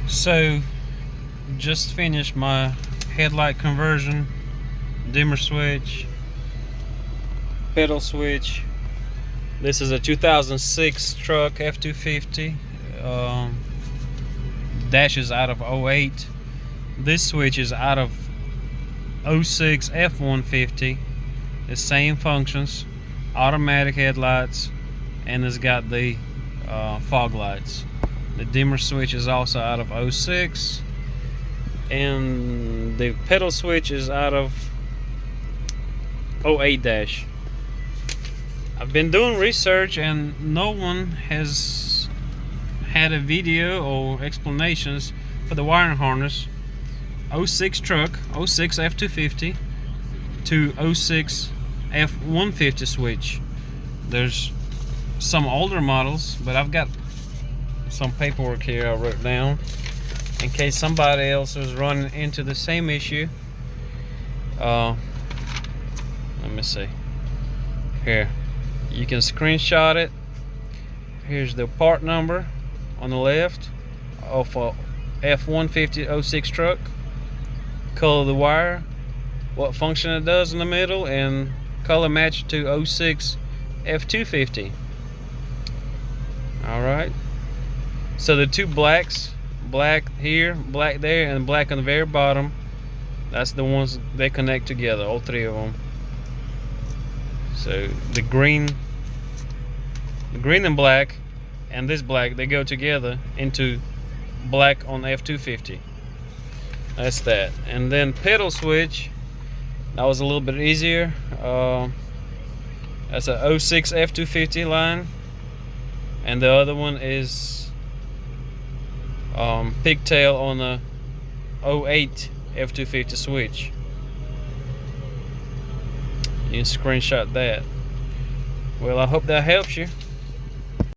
So, just finished my headlight conversion, dimmer switch, pedal switch. This is a 2006 truck F250. Dash is out of '08. This switch is out of '06 F150. The same functions, automatic headlights, and it's got the fog lights. The dimmer switch is also out of '06, and the pedal switch is out of '08 dash. I've been doing research and no one has had a video or explanations for the wiring harness '06 truck, '06 F250 to '06 F150 switch. There's some older models, but I've got some paperwork here I wrote down in case somebody else is running into the same issue. Let me see here. You can screenshot it. Here's the part number on the left of a F150 '06 truck, color of the wire, what function it does in the middle, and color match to '06 F250. Alright, so the two blacks, black here, black there, and black on the very bottom, that's the ones they connect together, all three of them. So the green and black and this black, they go together into black on F250. That's that. And then pedal switch, that was a little bit easier. That's a '06 F250 line, and the other one is pigtail on the '08 F250 switch. You can screenshot that. Well, I hope that helps you.